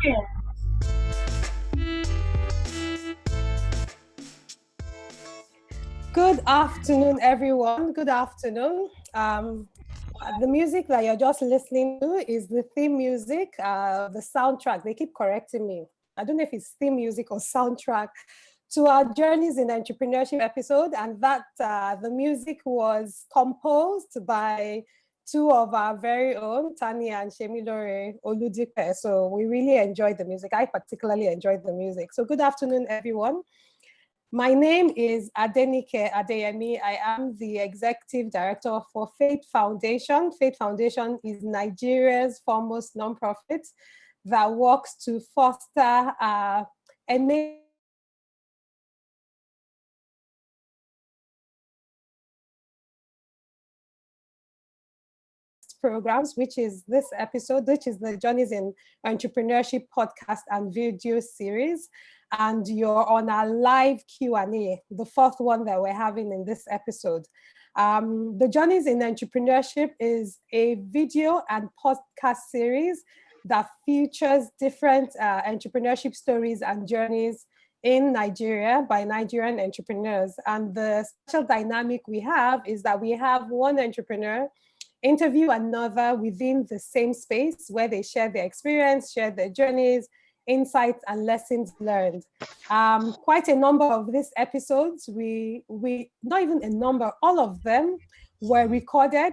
Good afternoon, everyone. Good afternoon. The music that you're just listening to is the theme music, the soundtrack. They keep correcting me. I don't know if it's theme music or soundtrack to our Journeys in Entrepreneurship episode. And that the music was composed by two of our very own, Tanya and Shemilore Oludipe. So we really enjoyed the music. I particularly enjoyed the music. So good afternoon, everyone. My name is Adenike Adeyemi. I am the Executive Director for Faith Foundation. Faith Foundation is Nigeria's foremost nonprofit that works to foster enable programs, which is this episode, which is the Journeys in Entrepreneurship podcast and video series. And you're on our live Q&A, the fourth one that we're having in this episode. The Journeys in Entrepreneurship is a video and podcast series that features different entrepreneurship stories and journeys in Nigeria by Nigerian entrepreneurs. And the special dynamic we have is that we have one entrepreneur interview another within the same space where they share their experience, share their journeys, insights, and lessons learned. Quite a number of these episodes, we not even a number, all of them were recorded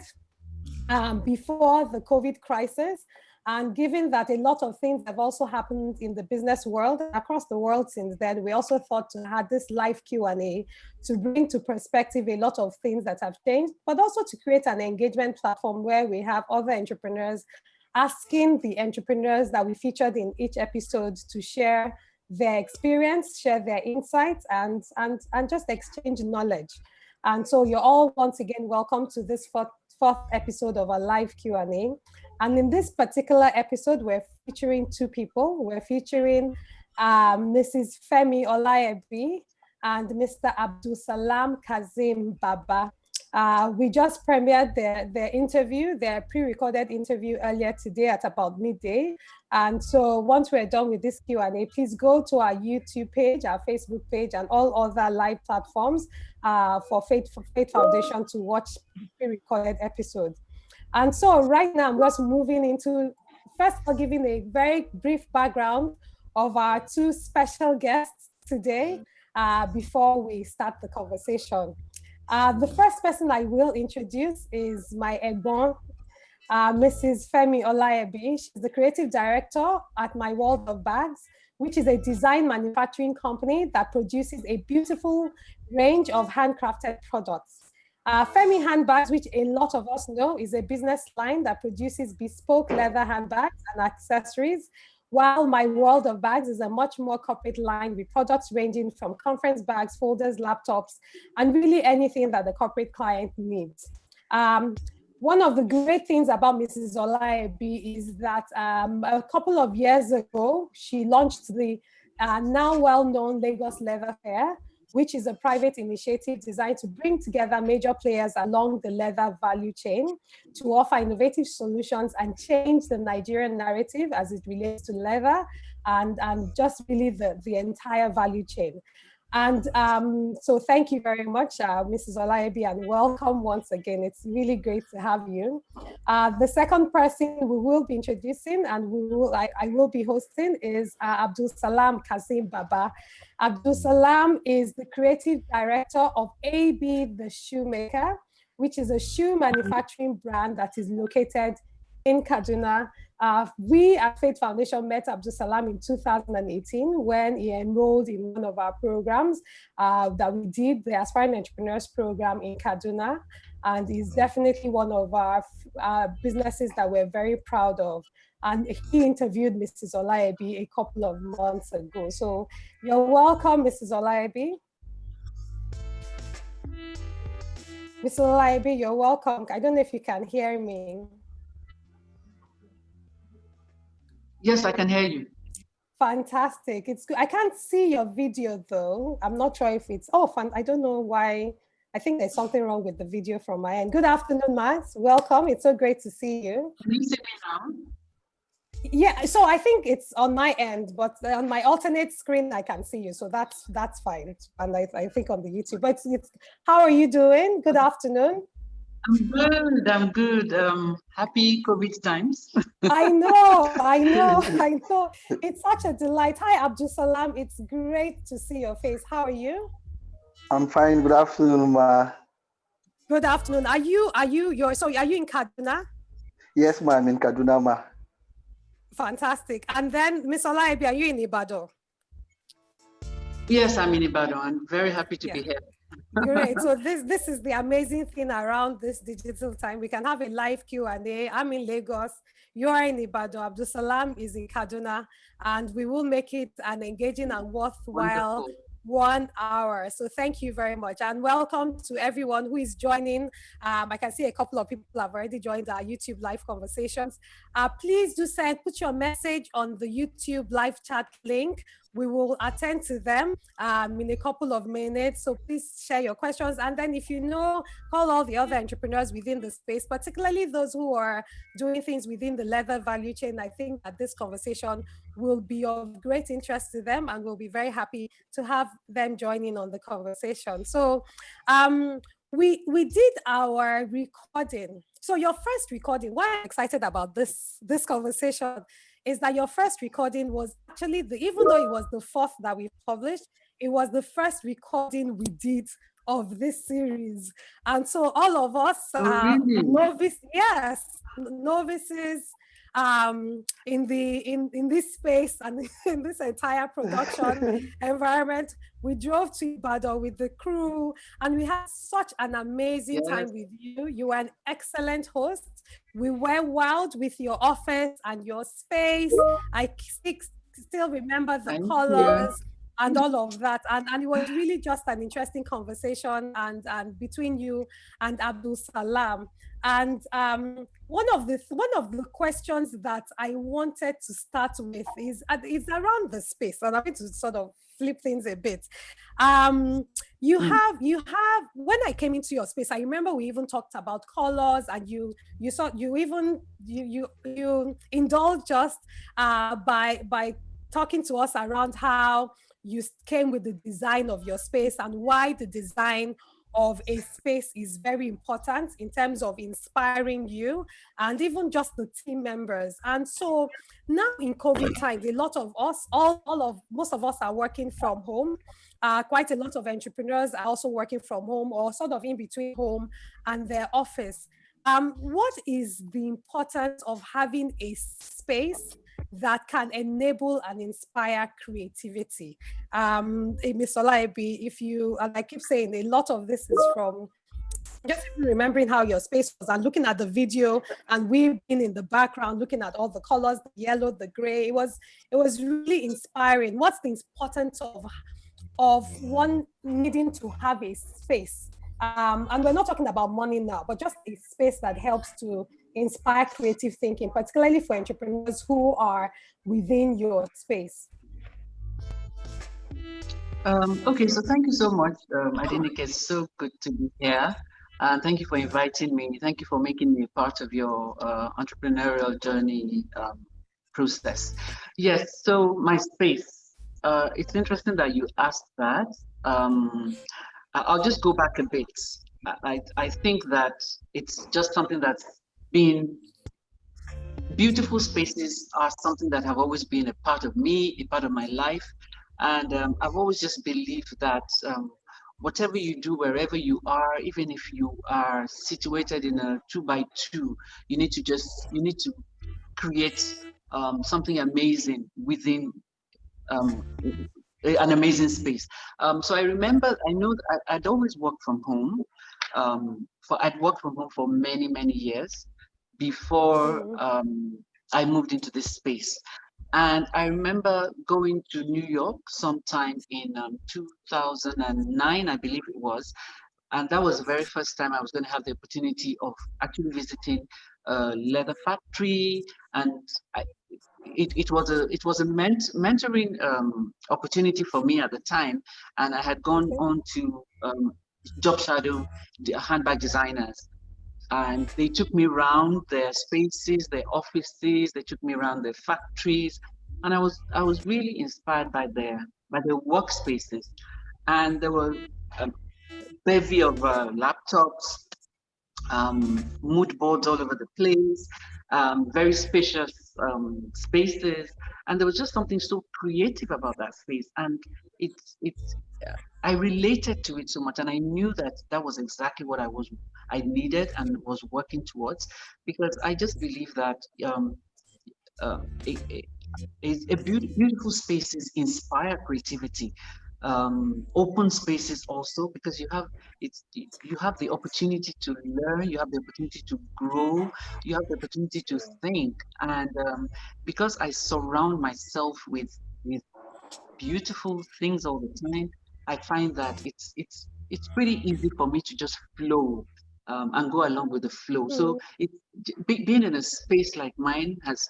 before the COVID crisis. And given that a lot of things have also happened in the business world, across the world since then, we also thought to have this live Q&A to bring to perspective a lot of things that have changed, but also to create an engagement platform where we have other entrepreneurs asking the entrepreneurs that we featured in each episode to share their experience, share their insights, and just exchange knowledge. And so you're all once again welcome to this fourth episode of our live Q&A. And in this particular episode, we're featuring two people. We're featuring Mrs. Femi Olayebi and Mr. Abdulsalam Kassim Baba. We just premiered their interview, their pre-recorded interview earlier today at about midday. And so once we're done with this Q&A, please go to our YouTube page, our Facebook page, and all other live platforms for Faith Foundation to watch pre-recorded episodes. And so right now, I'm just moving into, first of all, giving a very brief background of our two special guests today before we start the conversation. The first person I will introduce is my Egbon, Mrs. Femi Olayebi. She's the creative director at My World of Bags, which is a design manufacturing company that produces a beautiful range of handcrafted products. Femi Handbags, which a lot of us know, is a business line that produces bespoke leather handbags and accessories, while My World of Bags is a much more corporate line with products ranging from conference bags, folders, laptops, and really anything that the corporate client needs. One of the great things about Mrs. Olayebi is that a couple of years ago, she launched the now well-known Lagos Leather Fair, which is a private initiative designed to bring together major players along the leather value chain to offer innovative solutions and change the Nigerian narrative as it relates to leather and just really the entire value chain. And so thank you very much, Mrs. Olayebi, and welcome once again. It's really great to have you. The second person we will be introducing and I will be hosting is Abdulsalam Kassim Baba. Abdulsalam is the creative director of AB The Shoemaker, which is a shoe manufacturing brand that is located in Kaduna. We at Faith Foundation met Abdulsalam in 2018 when he enrolled in one of our programs that we did, the Aspiring Entrepreneurs Program in Kaduna. And he's definitely one of our businesses that we're very proud of. And he interviewed Mrs. Olayebi a couple of months ago. So you're welcome, Mrs. Olayebi. Mrs. Olayebi, you're welcome. I don't know if you can hear me. Yes, I can hear you. Fantastic. It's good. I can't see your video though. I'm not sure if it's, I don't know why. I think there's something wrong with the video from my end. Good afternoon, Max. Welcome. It's so great to see you. Can you see me now? Yeah, so I think it's on my end, but on my alternate screen I can see you, so that's fine. And I think on the YouTube, but it's how are you doing? Good afternoon. I'm good. I'm good. Happy COVID times. I know, I know, I know. It's such a delight. Hi, Abdulsalam. It's great to see your face. How are you? I'm fine. Good afternoon, ma. Good afternoon. Are you in Kaduna? Yes, ma, I'm in Kaduna, ma. Fantastic. And then Miss Olayebi, are you in Ibadan? Yes, I'm in Ibadan. I'm very happy to be here. Great. So this is the amazing thing around this digital time. We can have a live Q&A. I'm in Lagos. You are in Ibadan. Abdulsalam is in Kaduna, and we will make it an engaging and worthwhile Wonderful. 1 hour. So thank you very much, and welcome to everyone who is joining. I can see a couple of people have already joined our YouTube live conversations. Please do put your message on the YouTube live chat link. We will attend to them in a couple of minutes. So please share your questions. And then if you know, call all the other entrepreneurs within the space, particularly those who are doing things within the leather value chain. I think that this conversation will be of great interest to them, and we'll be very happy to have them joining on the conversation. So we did our recording. So your first recording, why I'm excited about this conversation is that your first recording was actually even though it was the fourth that we published, it was the first recording we did of this series. And so all of us really? novices in this space and in this entire production environment, we drove to Ibadan with the crew, and we had such an amazing time with you. You were an excellent host. We went wild with your office and your space. I still remember the colors and all of that. And it was really just an interesting conversation and between you and Abdulsalam. And one of the questions that I wanted to start with is around the space, and I'm going to sort of flip things a bit. You have when I came into your space, I remember we even talked about colors, and you indulged us by talking to us around how you came with the design of your space and why the design of a space is very important in terms of inspiring you and even just the team members. And so now in COVID times, a lot of us, most of us are working from home. Quite a lot of entrepreneurs are also working from home or sort of in between home and their office. What is the importance of having a space that can enable and inspire creativity? Ms. Olayebi, and I keep saying a lot of this is from just remembering how your space was and looking at the video, and we've been in the background looking at all the colors, the yellow, the gray. It was really inspiring. What's the importance of one needing to have a space? And we're not talking about money now, but just a space that helps to inspire creative thinking, particularly for entrepreneurs who are within your space. Okay, so thank you so much, Adenike. It's so good to be here. And thank you for inviting me. Thank you for making me part of your entrepreneurial journey process. Yes, so my space. It's interesting that you asked that. I'll just go back a bit. I think that it's just something that's been beautiful spaces are something that have always been a part of me, a part of my life. And I've always just believed that whatever you do, wherever you are, even if you are situated in a 2x2, you need to create something amazing within an amazing space. So I know that I'd always worked from home. I'd worked from home for many, many years before I moved into this space. And I remember going to New York sometime in 2009, I believe it was. And that was the very first time I was going to have the opportunity of actually visiting a leather factory. And it was a mentoring opportunity for me at the time. And I had gone on to job shadow the handbag designers. and they took me around their spaces, their offices. They took me around their factories, and I was really inspired by their workspaces. And there were a bevy of laptops, mood boards all over the place, very spacious spaces, and there was just something so creative about that space, and it's I related to it so much, and I knew that that was exactly what I needed and was working towards, because I just believe that uh, a, beautiful spaces inspire creativity. Open spaces also, because you have the opportunity to learn, you have the opportunity to grow, you have the opportunity to think, and because I surround myself with beautiful things all the time, I find that it's pretty easy for me to just flow, and go along with the flow. So being in a space like mine has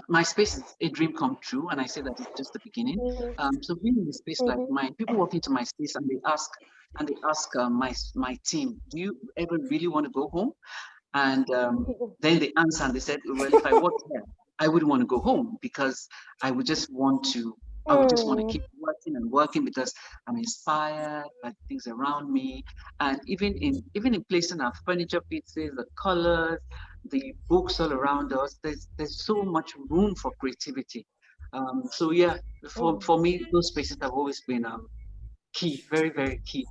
my space is a dream come true, and I say that it's just the beginning. So being in a space like mine, people walk into my space and they ask my team, "Do you ever really want to go home?" And then they answer and they said, "Well, if I work here, I wouldn't want to go home, because I would just want to I would just want to keep working and working, because I'm inspired by things around me." And even in placing our furniture pieces, the colors, the books all around us, there's so much room for creativity. So yeah, for me, those spaces have always been key, very, very key.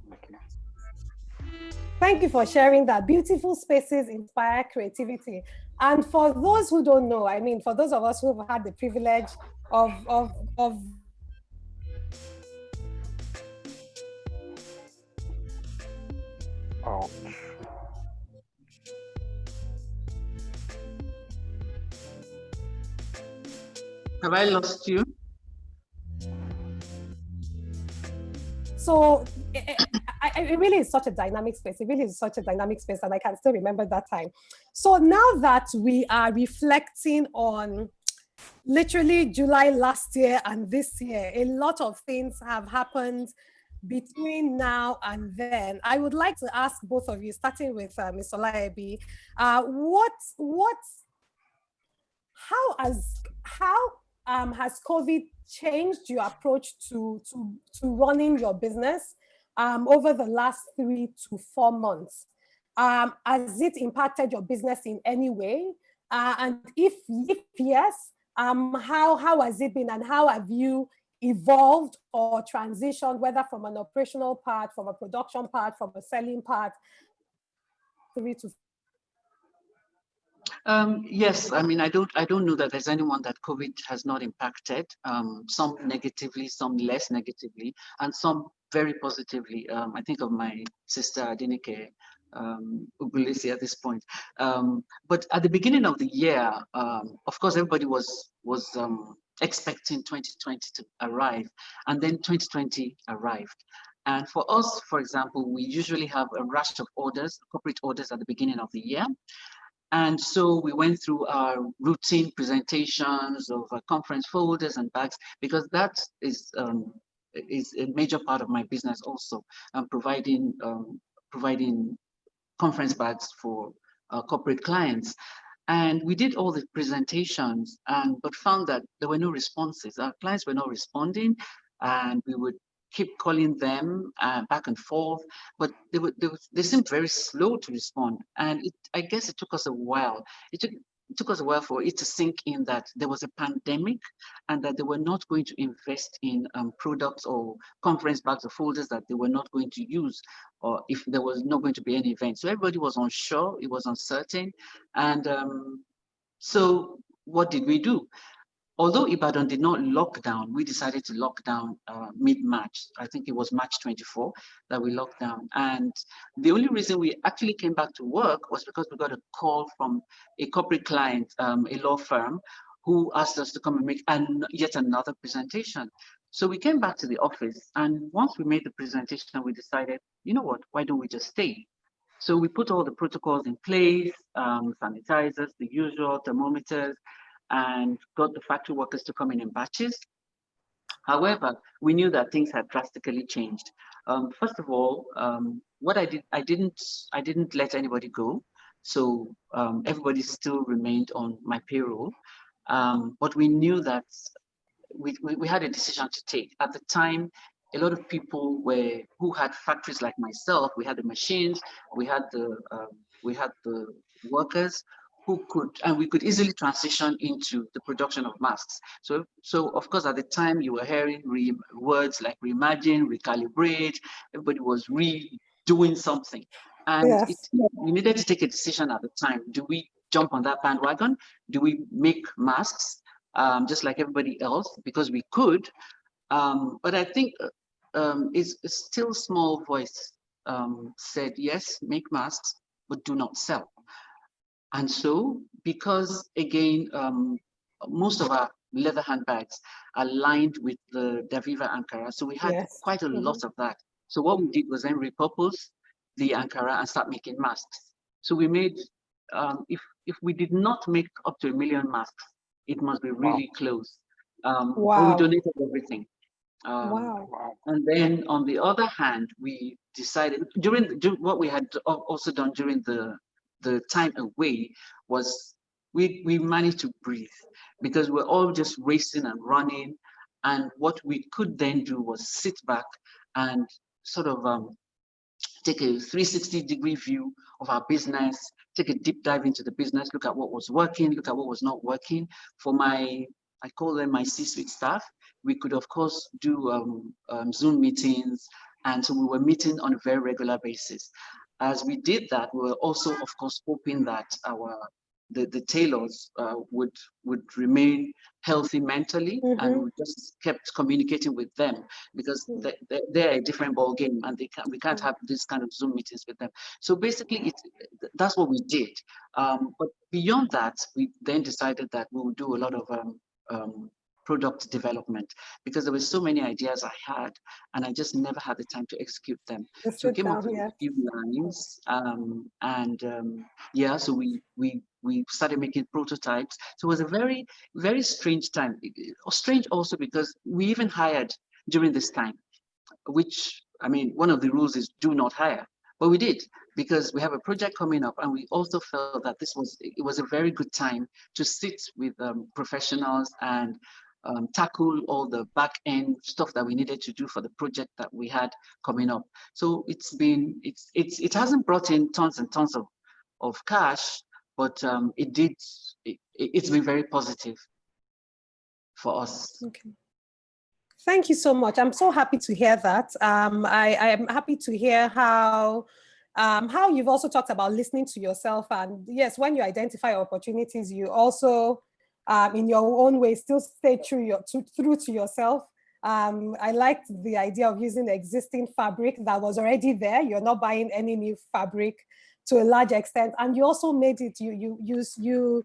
Thank you for sharing that. Beautiful spaces inspire creativity. And for those who don't know, I mean, for those of us who have had the privilege of Oh. Have I lost you? so it really is such a dynamic space. It really is such a dynamic space, and I can still remember that time. So now that we are reflecting on literally July last year and this year, a lot of things have happened between now and then. I would like to ask both of you, starting with Ms. Olayebi, how has COVID changed your approach to running your business over the last 3 to 4 months? Has it impacted your business in any way? And if yes, how has it been, and how have you evolved or transitioned, whether from an operational part, from a production part, from a selling part, 3 to Yes, I mean, I don't know that there's anyone that COVID has not impacted. Some negatively, some less negatively, and some very positively. I think of my sister Adenike Adeyemi at this point. But at the beginning of the year, of course, everybody was expecting 2020 to arrive, and then 2020 arrived. And for us, for example, we usually have a rush of orders, corporate orders at the beginning of the year. And so we went through our routine presentations of conference folders and bags, because that is a major part of my business also, providing conference bags for corporate clients. And we did all the presentations, but found that there were no responses. Our clients were not responding, and we would keep calling them back and forth, but they seemed very slow to respond. And I guess it took us a while. It took us a while for it to sink in that there was a pandemic, and that they were not going to invest in products or conference bags or folders that they were not going to use, or if there was not going to be any event. So everybody was unsure, it was uncertain. And so what did we do? Although Ibadan did not lock down, we decided to lock down mid-March. I think it was March 24 that we locked down. And the only reason we actually came back to work was because we got a call from a corporate client, a law firm, who asked us to come and make yet another presentation. So we came back to the office, and once we made the presentation, we decided, you know what, why don't we just stay? So we put all the protocols in place, sanitizers, the usual thermometers, and got the factory workers to come in batches. However, we knew that things had drastically changed. First of all, what I did, I didn't let anybody go. So everybody still remained on my payroll. But we knew that we had a decision to take. At the time, a lot of people who had factories like myself. We had the machines, we had the workers who could, and we could easily transition into the production of masks. So of course, at the time, you were hearing words like reimagine, recalibrate. Everybody was redoing something, and Yes. we needed to take a decision at the time. Do we jump on that bandwagon? Do we make masks? Just like everybody else, because we could. But I think it's still small voice said, yes, make masks, but do not sell. And so, because again, most of our leather handbags are lined with the Daviva Ankara, so we had Yes. quite a lot of that. So what we did was then repurpose the Ankara and start making masks. So we made, if we did not make up to 1 million masks, it must be really close. But we donated everything. And then on the other hand, we decided during what we had also done during the time away was we managed to breathe, because we're all just racing and running. And what we could then do was sit back and sort of take a 360-degree view of our business, take a deep dive into the business, look at what was working, look at what was not working. For I call them my C-suite staff, we could, of course, do Zoom meetings. And so we were meeting on a very regular basis. As we did that, we were also, of course, hoping that the tailors would remain healthy mentally, and we just kept communicating with them, because they're a different ball game, and we can't have this kind of Zoom meetings with them. So basically, that's what we did. But beyond that, we then decided that we would do a lot of product development, because there were so many ideas I had, and I just never had the time to execute them. So we came up with a few lines, so we started making prototypes. So it was a very, very strange time. Strange also because we even hired during this time, which, I mean, one of the rules is do not hire. But we did, because we have a project coming up, and we also felt that it was a very good time to sit with professionals and tackle all the back end stuff that we needed to do for the project that we had coming up. So it hasn't brought in tons and tons of cash, but it's been very positive for us. Okay. Thank you so much. I'm so happy to hear that. I am happy to hear how you've also talked about listening to yourself. And yes, when you identify opportunities, you also, in your own way, still stay true to yourself. I liked the idea of using the existing fabric that was already there. You're not buying any new fabric to a large extent. And you also made it, you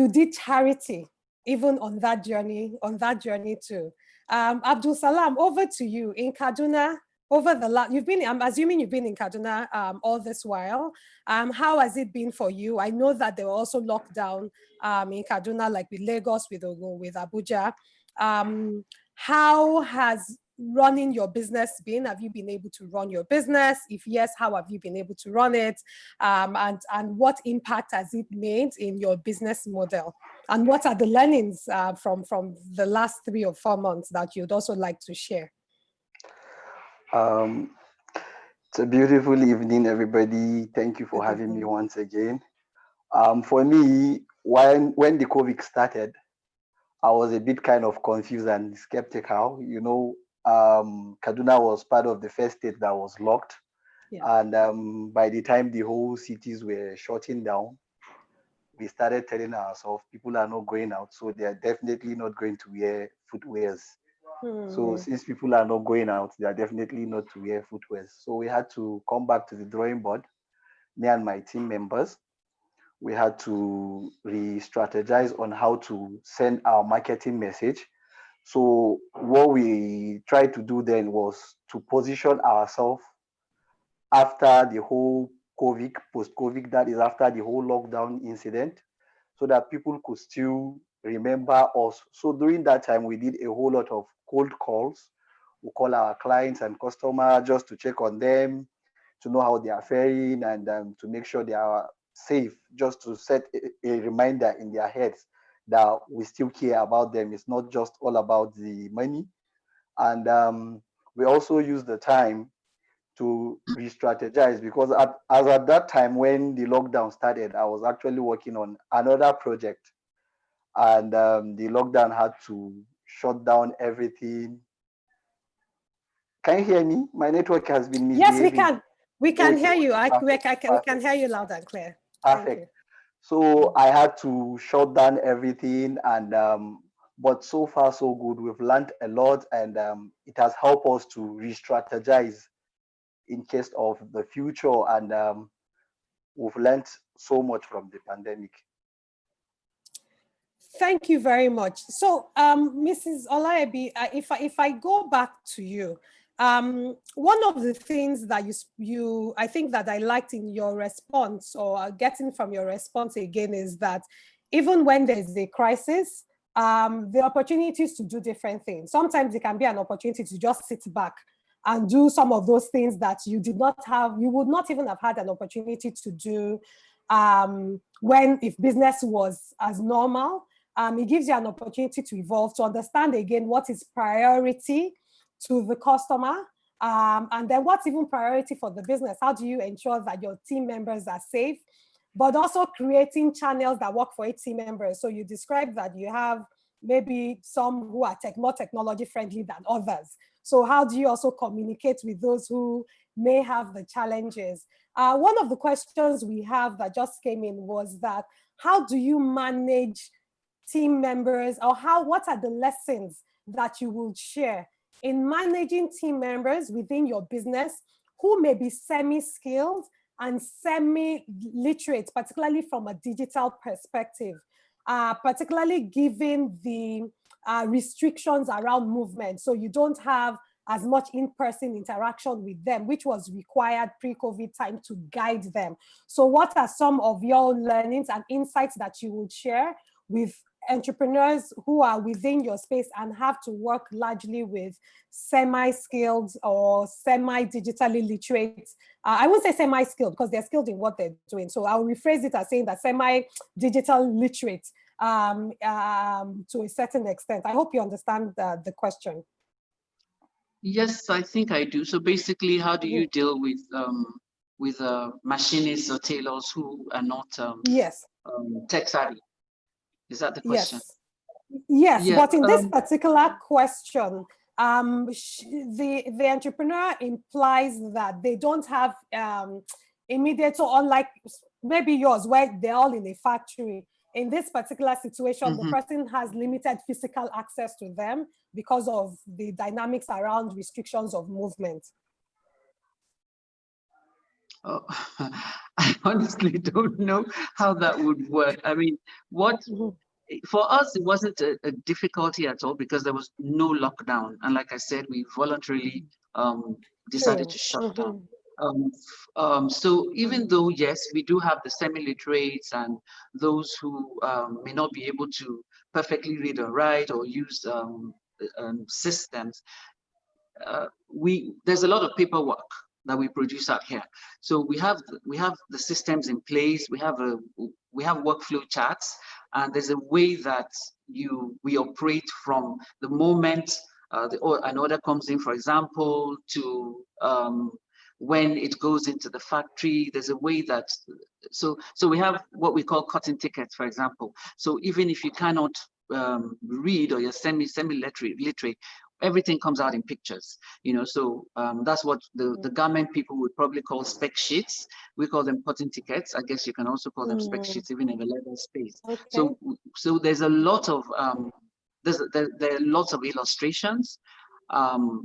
did charity even on that journey too. Abdulsalam, over to you. In Kaduna, I'm assuming you've been in Kaduna all this while. How has it been for you? I know that they were also locked down in Kaduna, like with Lagos, with Abuja. How has running your business been? Have you been able to run your business? If yes, how have you been able to run it? And what impact has it made in your business model? And what are the learnings from the last 3 or 4 months that you'd also like to share? It's a beautiful evening, everybody. Thank you for having me once again. For me, when the COVID started, I was a bit kind of confused and skeptical. Kaduna was part of the first state that was locked. Yeah. And by the time the whole cities were shutting down, we started telling ourselves people are not going out, so they are definitely not going to wear footwears. So since people are not going out, they are definitely not to wear footwears. So we had to come back to the drawing board, me and my team members. We had to re-strategize on how to send our marketing message. So what we tried to do then was to position ourselves after the whole COVID, post-COVID, that is after the whole lockdown incident, so that people could still remember us. So during that time, we did a whole lot of cold calls. We call our clients and customers just to check on them, to know how they are faring, and to make sure they are safe, just to set a reminder in their heads that we still care about them. It's not just all about the money. And we also use the time to re-strategize, because as at that time when the lockdown started, I was actually working on another project, and the lockdown had to shut down everything. Can you hear me? My network has been misbehaving. Yes, we can. We can Okay, hear you. We perfect. can hear you loud and clear. Perfect. So I had to shut down everything, and but so far so good. We've learned a lot, and it has helped us to re-strategize in case of the future, and we've learned so much from the pandemic. Thank you very much. So, Mrs. Olayebi, if I go back to you, one of the things that I think that I liked in your response, or getting from your response again, is that even when there's a crisis, the opportunities to do different things. Sometimes it can be an opportunity to just sit back and do some of those things that you would not even have had an opportunity to do if business was as normal. It gives you an opportunity to evolve, to understand again what is priority to the customer, and then what's even priority for the business. How do you ensure that your team members are safe, but also creating channels that work for each team member? So you described that you have maybe some who are more technology friendly than others. So how do you also communicate with those who may have the challenges? One of the questions we have that just came in was that, how do you manage team members, or what are the lessons that you would share in managing team members within your business who may be semi-skilled and semi-literate, particularly from a digital perspective, particularly given the restrictions around movement? So you don't have as much in-person interaction with them, which was required pre-COVID time to guide them. So what are some of your learnings and insights that you would share with entrepreneurs who are within your space and have to work largely with semi-skilled or semi-digitally literate? I won't say semi-skilled because they're skilled in what they're doing. So I'll rephrase it as saying that semi-digital literate to a certain extent. I hope you understand the question. Yes, I think I do. So basically, how do you deal with machinists or tailors who are not yes, tech savvy? Is that the question? Yes, yeah, but in this particular question, the entrepreneur implies that they don't have immediate, so unlike maybe yours, where they're all in a factory. In this particular situation, the person has limited physical access to them because of the dynamics around restrictions of movement. Oh, I honestly don't know how that would work. I mean, for us, it wasn't a difficulty at all because there was no lockdown. And like I said, we voluntarily decided to shut down. So even though, yes, we do have the semi-literates and those who may not be able to perfectly read or write or use systems, there's a lot of paperwork that we produce out here. So we have the systems in place. We have workflow charts, and there's a way that we operate from the moment an order comes in, for example, to when it goes into the factory. There's a way that so we have what we call cutting tickets, for example. So even if you cannot read, or you're semi-literate, everything comes out in pictures, so that's what the garment people would probably call spec sheets. We call them cutting tickets. I guess you can also call them spec sheets, even in the leather space. Okay. So there's a lot of there are lots of illustrations.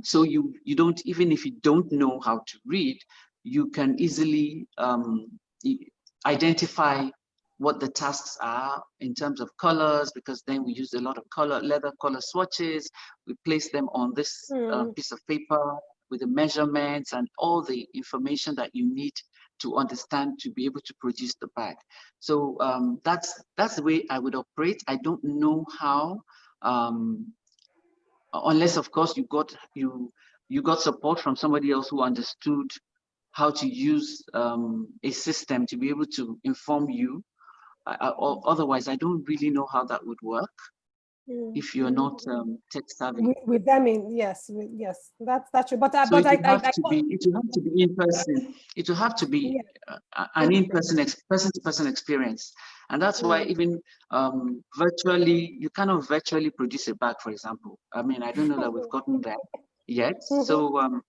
So you don't, even if you don't know how to read, you can easily identify what the tasks are in terms of colors, because then we use a lot of leather color swatches. We place them on this piece of paper with the measurements and all the information that you need to understand to be able to produce the bag. So that's the way I would operate. I don't know how, unless of course you got support from somebody else who understood how to use a system to be able to inform you. Otherwise, I don't really know how that would work if you're not tech savvy. With them in, yes, yes, that's true. But So it will have to be in person. It will have to be an in-person, person-to-person experience, and that's why even virtually, you cannot virtually produce a bag, for example. I mean, I don't know that we've gotten there yet. So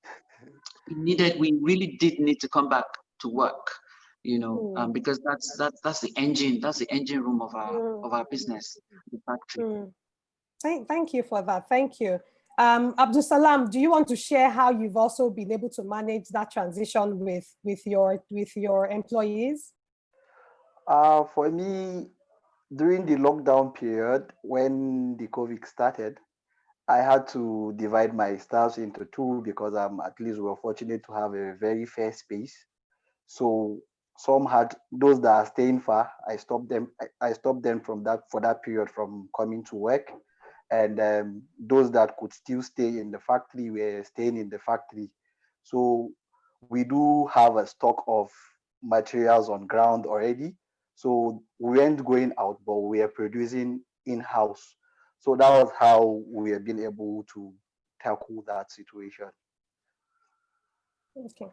we really did need to come back to work, you know, because that's the engine room of our business, the factory. Thank you for that. Thank you. Abdulsalam, do you want to share how you've also been able to manage that transition with your employees? For me, during the lockdown period, when the COVID started, I had to divide my staffs into two because at least we were fortunate to have a very fair space. So some had those that are staying far. I stopped them. I stopped them for that period from coming to work, and those that could still stay in the factory were staying in the factory. So we do have a stock of materials on ground already. So we weren't going out, but we are producing in-house. So that was how we have been able to tackle that situation. Okay.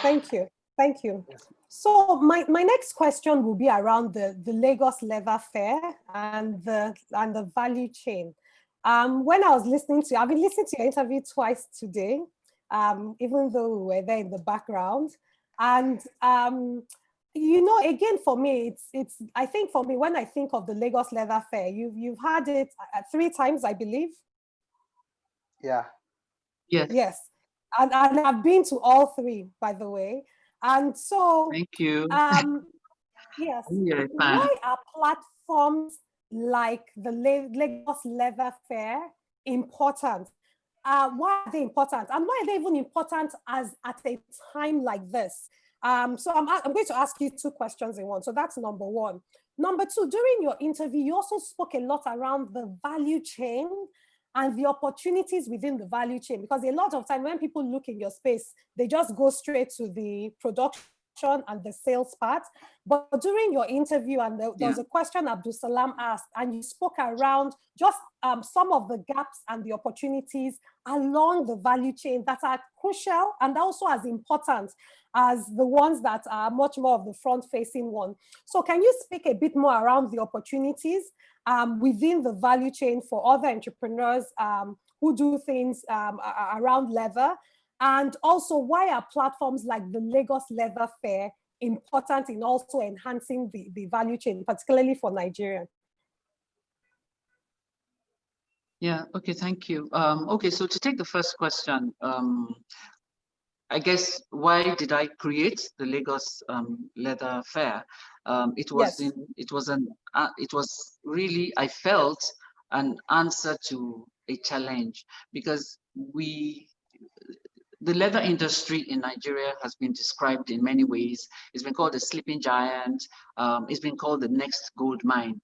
Thank you. Thank you. So my next question will be around the Lagos Leather Fair and the value chain. When I was I've been listening to your interview twice today, even though we were there in the background. And you know, again, for me, I think for me, when I think of the Lagos Leather Fair, you've had it 3 times, I believe. Yeah. Yes. Yes. And I've been to all 3, by the way. And so, thank you. Yes, why are platforms like the Lagos Leather Fair important? Why are they important? And why are they even important at a time like this? So I'm going to ask you 2 questions in one. So that's number 1. Number 2, during your interview, you also spoke a lot around the value chain and the opportunities within the value chain, because a lot of time when people look in your space, they just go straight to the production and the sales part. But during your interview, and there was a question Abdulsalam asked, and you spoke around just some of the gaps and the opportunities along the value chain that are crucial and also as important as the ones that are much more of the front-facing one. So can you speak a bit more around the opportunities within the value chain for other entrepreneurs who do things around leather? And also, why are platforms like the Lagos Leather Fair important in also enhancing the value chain, particularly for Nigeria? Yeah, okay, thank you. Okay, so to take the first question, I guess, why did I create the Lagos Leather Fair? It was really, I felt, an answer to a challenge, because the leather industry in Nigeria has been described in many ways. It's been called a sleeping giant. It's been called the next gold mine.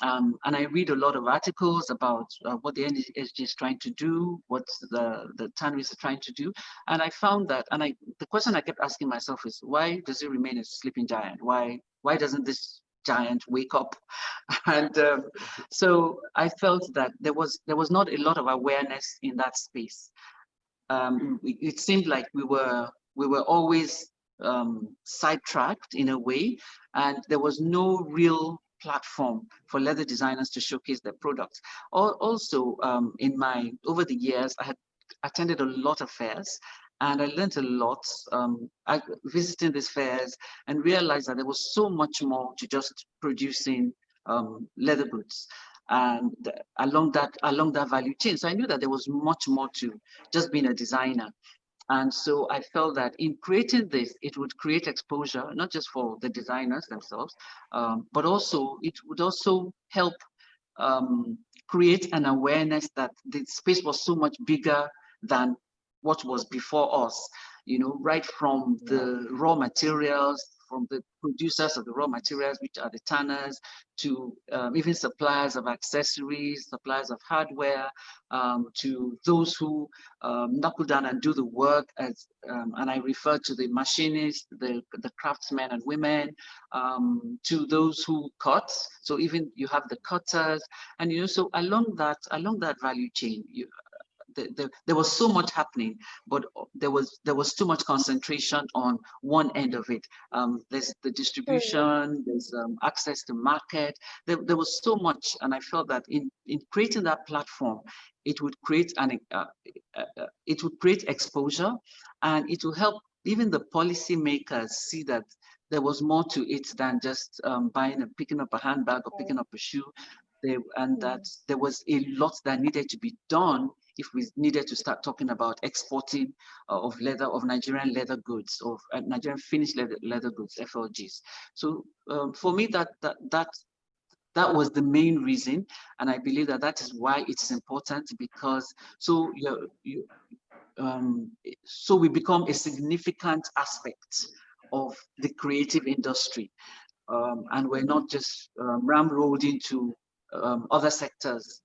And I read a lot of articles about what the NSG is trying to do, what the tanneries are trying to do. And I found that, the question I kept asking myself is, why does it remain a sleeping giant? Why doesn't this giant wake up? And so I felt that there was not a lot of awareness in that space. It seemed like we were always sidetracked in a way, and there was no real platform for leather designers to showcase their products. Also, over the years, I had attended a lot of fairs, and I learned a lot visiting these fairs, and realized that there was so much more to just producing leather goods, and along that value chain. So I knew that there was much more to just being a designer. And so I felt that in creating this, it would create exposure, not just for the designers themselves, but also it would also help create an awareness that the space was so much bigger than what was before us, you know, right from the raw materials, from the producers of the raw materials, which are the tanners, to even suppliers of accessories, suppliers of hardware, to those who knuckle down and do the work, and I refer to the machinists, the craftsmen and women, to those who cut. So even you have the cutters, and so along that value chain, there was so much happening, but there was too much concentration on one end of it. There's the distribution, there's access to market. There was so much, and I felt that in creating that platform, it would create exposure, and it will help even the policymakers see that there was more to it than just picking up a handbag or picking up a shoe. That there was a lot that needed to be done if we needed to start talking about exporting of Nigerian leather goods, of Nigerian finished leather goods, FLGs. So for me, that was the main reason, and I believe that is why it's important, because so we become a significant aspect of the creative industry, and we're not just ramrolled into other sectors.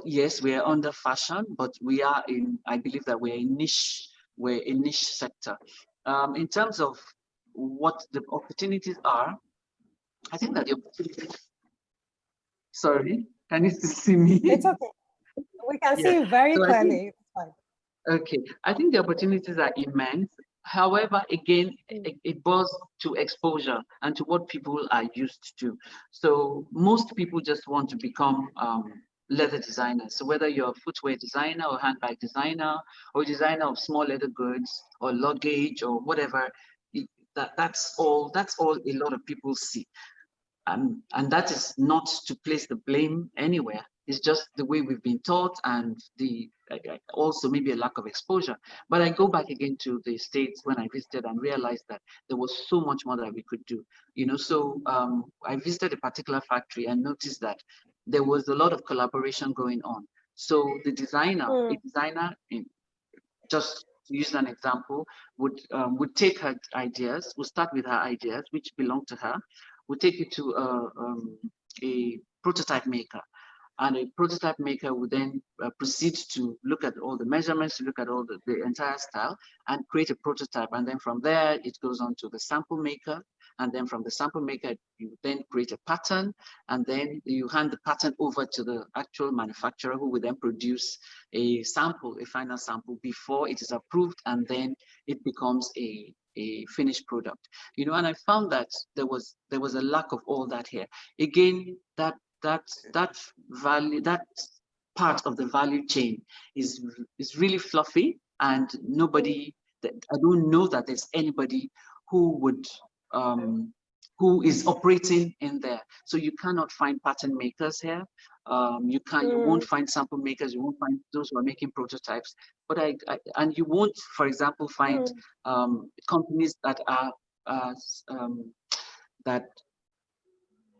Yes, we are under fashion, but we are I believe that we're a niche sector. In terms of what the opportunities are, I think that the opportunities, sorry, can you still see me? It's okay. We can see you very clearly. Okay, I think the opportunities are immense. However, again, it boils to exposure and to what people are used to. So most people just want to become leather designers. So whether you're a footwear designer or handbag designer or designer of small leather goods or luggage or whatever, that's all a lot of people see. And that is not to place the blame anywhere. It's just the way we've been taught, and also maybe a lack of exposure. But I go back again to the States when I visited and realized that there was so much more that we could do. So I visited a particular factory and noticed that there was a lot of collaboration going on. So a designer, just to use an example, would take her ideas, would start with her ideas, which belong to her, would take it to a prototype maker. And a prototype maker would then proceed to look at all the measurements, to look at all the entire style and create a prototype. And then from there, it goes on to the sample maker. And then from the sample maker, you then create a pattern. And then you hand the pattern over to the actual manufacturer, who will then produce a sample, a final sample, before it is approved. And then it becomes a finished product. And I found that there was a lack of all that here. Again, that value, that part of the value chain is really fluffy, and I don't know that there's anybody who is operating in there. So you cannot find pattern makers here. You won't find sample makers. You won't find those who are making prototypes. But and you won't, for example, find companies that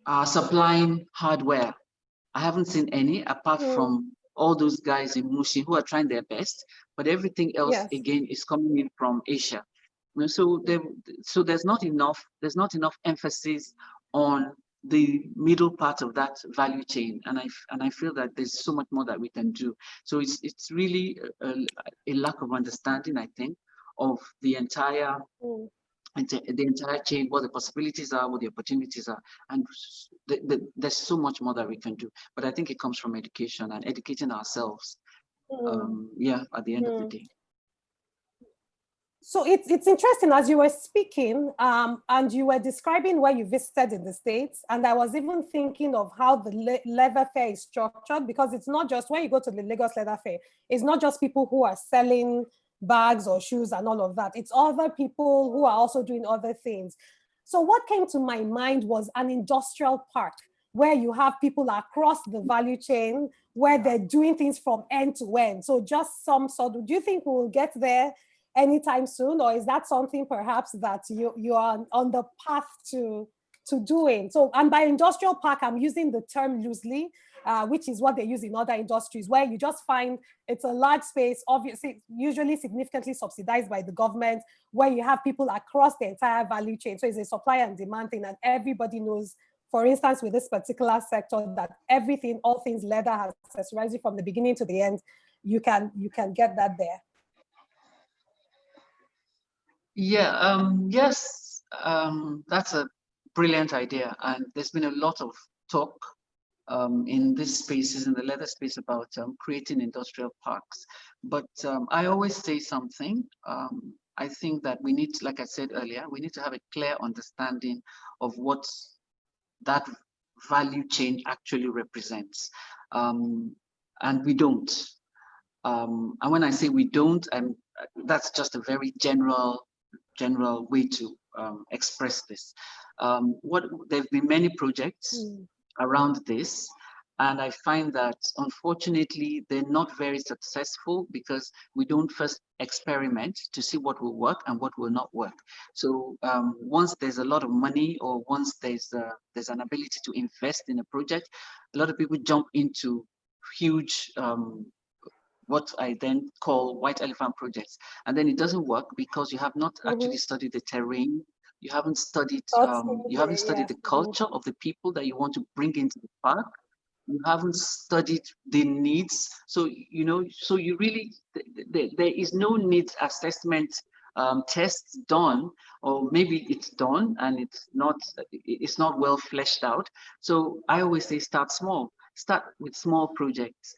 are supplying hardware. I haven't seen any, apart from all those guys in Mushi who are trying their best, but everything else again is coming in from Asia. So there's not enough emphasis on the middle part of that value chain, and I feel that there's so much more that we can do. So it's really a lack of understanding, I think, of the entire chain, what the possibilities are, what the opportunities are, and there's so much more that we can do. But I think it comes from education and educating ourselves. At the end of the day. So it's interesting, as you were speaking, and you were describing where you visited in the States, and I was even thinking of how the leather fair is structured, because it's not just when you go to the Lagos Leather Fair, it's not just people who are selling bags or shoes and all of that. It's other people who are also doing other things. So what came to my mind was an industrial park where you have people across the value chain, where they're doing things from end to end. So just some sort of, do you think we will get there anytime soon, or is that something perhaps that you are on the path to doing? So, and by industrial park, I'm using the term loosely, which is what they use in other industries, where you just find it's a large space, obviously, usually significantly subsidized by the government, where you have people across the entire value chain. So it's a supply and demand thing, and everybody knows, for instance, with this particular sector, that everything, all things leather has accessorized from the beginning to the end. You can get that there. Yeah, yes, that's a brilliant idea. And there's been a lot of talk in these spaces, in the leather space, about creating industrial parks. But I always say something. I think that we need, like I said earlier, we need to have a clear understanding of what that value chain actually represents. And we don't. And when I say we don't, that's just a very general way to express this. There have been many projects around this, and I find that unfortunately they're not very successful because we don't first experiment to see what will work and what will not work. So once there's a lot of money, or once there's an ability to invest in a project, a lot of people jump into huge what I then call white elephant projects. And then it doesn't work because you have not actually studied the terrain. You haven't studied the culture of the people that you want to bring into the park. You haven't studied the needs. So, so you really, there is no needs assessment tests done, or maybe it's done and it's not well fleshed out. So I always say start small, start with small projects,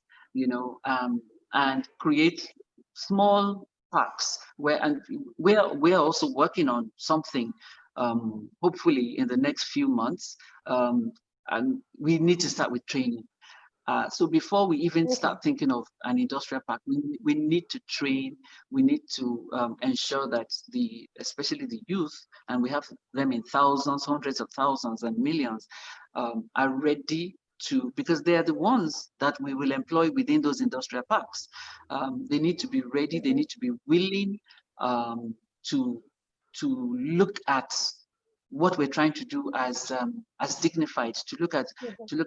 and create small parks we're also working on something, hopefully in the next few months, and we need to start with training. So before we even start thinking of an industrial park, we need to train. We need to ensure that especially the youth, and we have them in thousands, hundreds of thousands, and millions, are ready because they are the ones that we will employ within those industrial parks. They need to be ready. They need to be willing to look at what we're trying to do as dignified. To look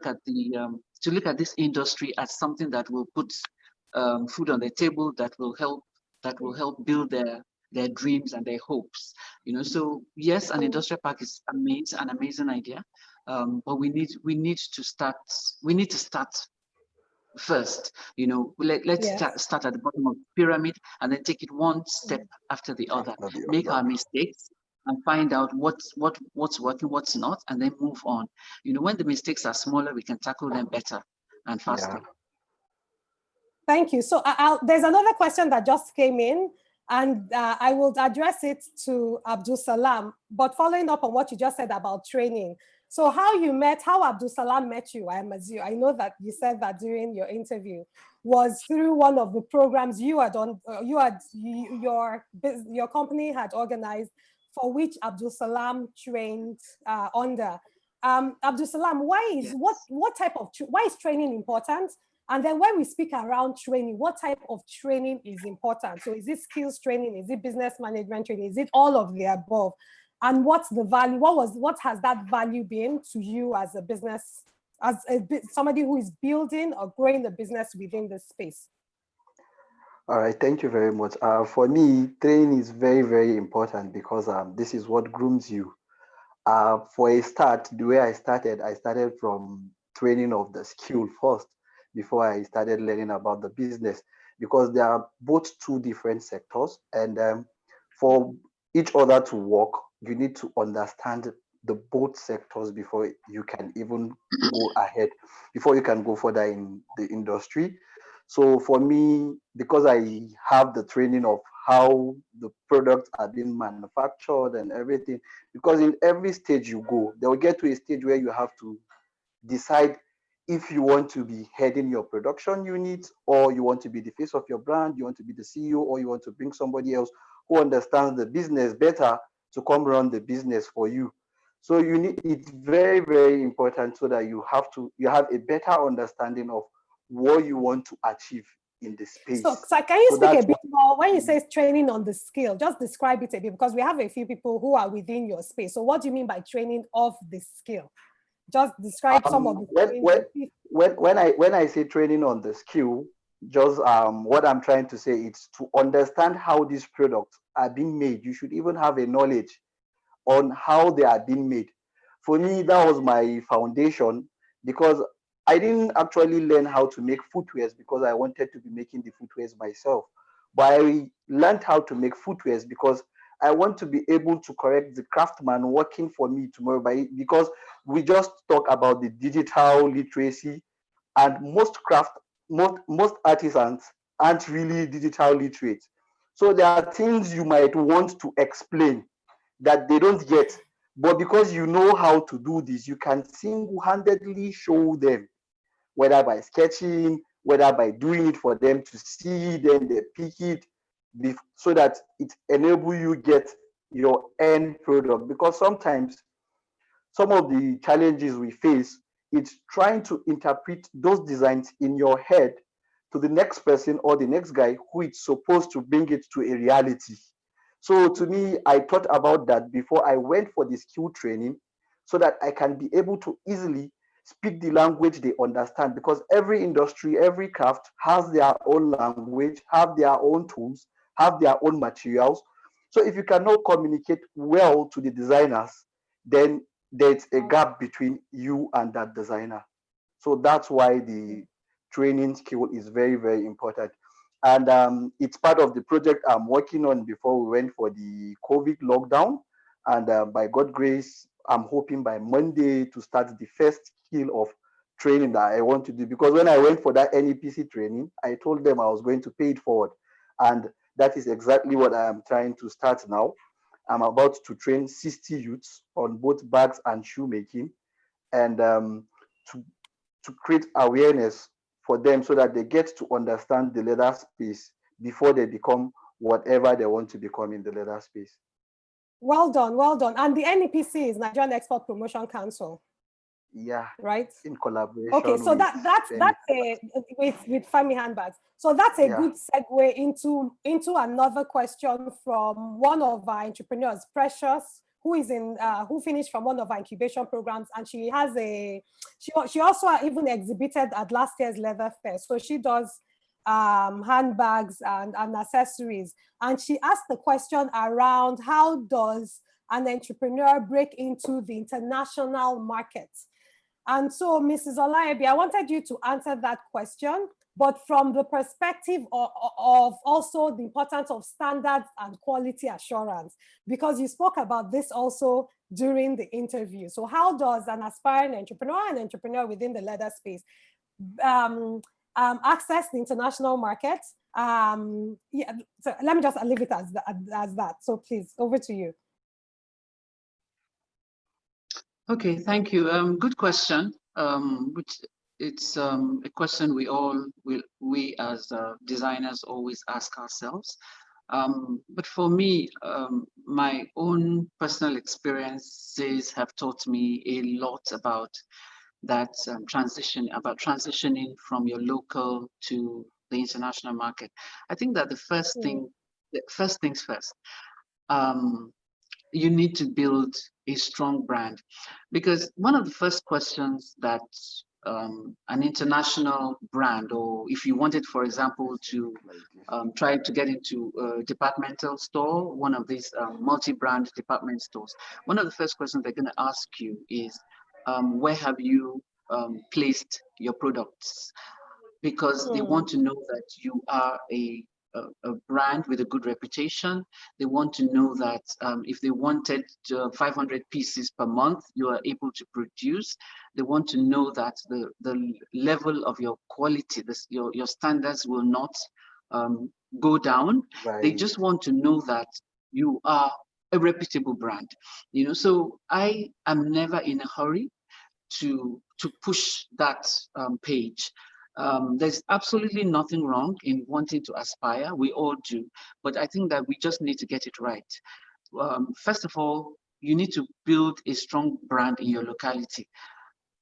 at this industry as something that will put food on the table, that will help build their dreams and their hopes. So yes, an industrial park is an amazing idea. But we need to start first. Let's start at the bottom of the pyramid and then take it one step after the other. Make our mistakes and find out what's working, what's not, and then move on. When the mistakes are smaller, we can tackle them better and faster. Yeah. Thank you. So there's another question that just came in, and I will address it to Abdulsalam, but following up on what you just said about training. So how Abdulsalam met you, I know that you said that during your interview, was through one of the programs you had done, your company had organized, for which Abdulsalam trained under. Abdulsalam, why is training important? And then when we speak around training, what type of training is important? So is it skills training? Is it business management training? Is it all of the above? And what's the value? What has that value been to you as a business, somebody who is building or growing the business within this space? All right, thank you very much. For me, training is very, very important because this is what grooms you. For a start, the way I started from training of the skill first before I started learning about the business, because they are both two different sectors, and for each other to work, you need to understand the both sectors before you can even go ahead, before you can go further in the industry. So for me, because I have the training of how the products are being manufactured and everything, because in every stage you go, they will get to a stage where you have to decide if you want to be heading your production unit, or you want to be the face of your brand, you want to be the CEO, or you want to bring somebody else who understands the business better to come run the business for you. So it's very, very important so that you have a better understanding of what you want to achieve in the space. So can you speak a bit more, when you say training on the skill, just describe it a bit, because we have a few people who are within your space. So what do you mean by training of the skill? Just describe some of the when I say training on the skill, just what I'm trying to say is to understand how these products are being made. You should even have a knowledge on how they are being made. For me, that was my foundation, because I didn't actually learn how to make footwears because I wanted to be making the footwears myself. But I learned how to make footwears because I want to be able to correct the craftsman working for me tomorrow. Because we just talk about the digital literacy, and most artisans aren't really digital literate. So there are things you might want to explain that they don't get. But because you know how to do this, you can single-handedly show them, whether by sketching, whether by doing it for them to see, then they pick it, so that it enable you get your end product. Because sometimes some of the challenges we face, it's trying to interpret those designs in your head to the next person or the next guy who is supposed to bring it to a reality. So to me, I thought about that before I went for the skill training, so that I can be able to easily speak the language they understand, because every industry, every craft has their own language, have their own tools, have their own materials. So if you cannot communicate well to the designers, then there's a gap between you and that designer. So that's why the training skill is very, very important. And it's part of the project I'm working on before we went for the COVID lockdown. And by God's grace, I'm hoping by Monday to start the first skill of training that I want to do. Because when I went for that NEPC training, I told them I was going to pay it forward. And that is exactly what I am trying to start now. I'm about to train 60 youths on both bags and shoemaking, and to, to create awareness for them so that they get to understand the leather space before they become whatever they want to become in the leather space. Well done, well done. And the NEPC is Nigerian Export Promotion Council. Yeah, right? In collaboration. Okay, so with that's a with Femi Handbags. So that's a good segue into another question from one of our entrepreneurs, Precious, who is in who finished from one of our incubation programs, and she has she also even exhibited at last year's Leather Fair. So she does handbags and accessories, and she asked the question around how does an entrepreneur break into the international market. And so, Mrs. Olayebi, I wanted you to answer that question, but from the perspective of also the importance of standards and quality assurance, because you spoke about this also during the interview. So how does an aspiring entrepreneur, an entrepreneur within the leather space, access the international market? Yeah, so let me just leave it as that. So please, over to you. Okay, thank you. Good question. Which it's a question we as designers always ask ourselves. But for me, my own personal experiences have taught me a lot about that transitioning from your local to the international market. I think that the first things first. You need to build a strong brand, because one of the first questions that an international brand, or if you wanted, for example, to try to get into a departmental store, one of these multi-brand department stores, one of the first questions they're going to ask you is, where have you placed your products? Because they want to know that you are a brand with a good reputation. They want to know that if they wanted 500 pieces per month, you are able to produce. They want to know that the level of your quality, your standards will not go down. Right. They just want to know that you are a reputable brand. So I am never in a hurry to push that page. There's absolutely nothing wrong in wanting to aspire. We all do, but I think that we just need to get it right. First of all, you need to build a strong brand in your locality.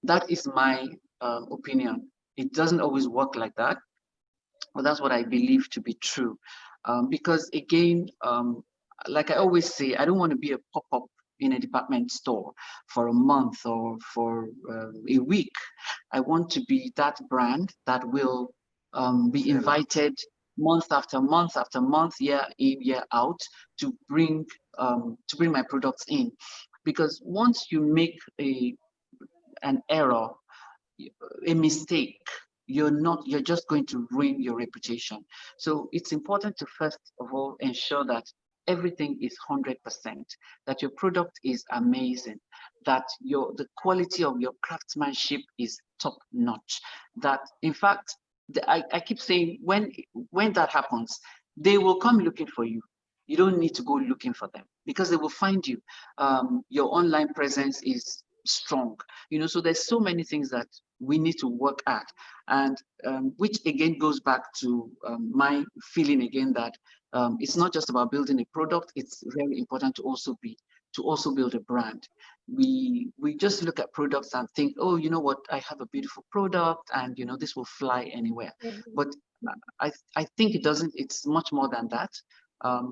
That is my opinion. It doesn't always work like that, but that's what I believe to be true. Because again, like I always say, I don't want to be a pop-up in a department store for a month or for a week. I want to be that brand that will be invited month after month after month, year in, year out, to bring my products in. Because once you make an error, a mistake, you're just going to ruin your reputation. So it's important to first of all ensure that everything is 100%, that your product is amazing, that the quality of your craftsmanship is top notch, that in fact, I keep saying, when that happens, they will come looking for you. You don't need to go looking for them, because they will find you. Your online presence is strong, so there's so many things that we need to work at, and which again goes back to my feeling again that it's not just about building a product. It's very important to also build a brand. We just look at products and think, oh, you know what, I have a beautiful product and this will fly anywhere. But I think it's much more than that,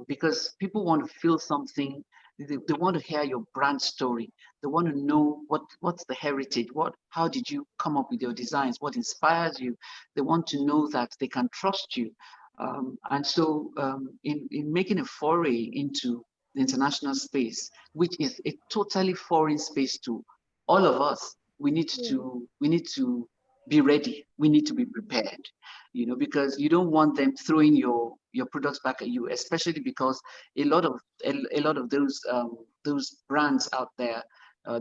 because people want to feel something. They want to hear your brand story. They want to know what's the heritage, how did you come up with your designs, what inspires you. They want to know that they can trust you. And so in making a foray into the international space, which is a totally foreign space to all of us, we need to be ready. We need to be prepared, because you don't want them throwing your products back at you, especially because a lot of those brands out there,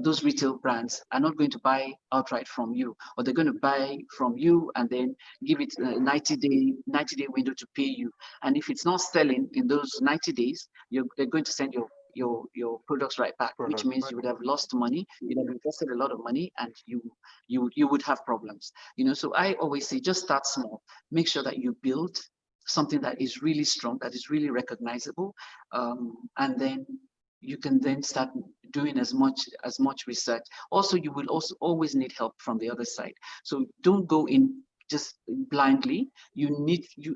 those retail brands, are not going to buy outright from you, or they're going to buy from you and then give it a 90-day window to pay you. And if it's not selling in those 90 days, they're going to send your products right back, which means you would have lost money, you'd have invested a lot of money, and you would have problems. So I always say, just start small. Make sure that you build something that is really strong, that is really recognizable, and then you can then start doing as much research. Also, you will also always need help from the other side. So don't go in just blindly.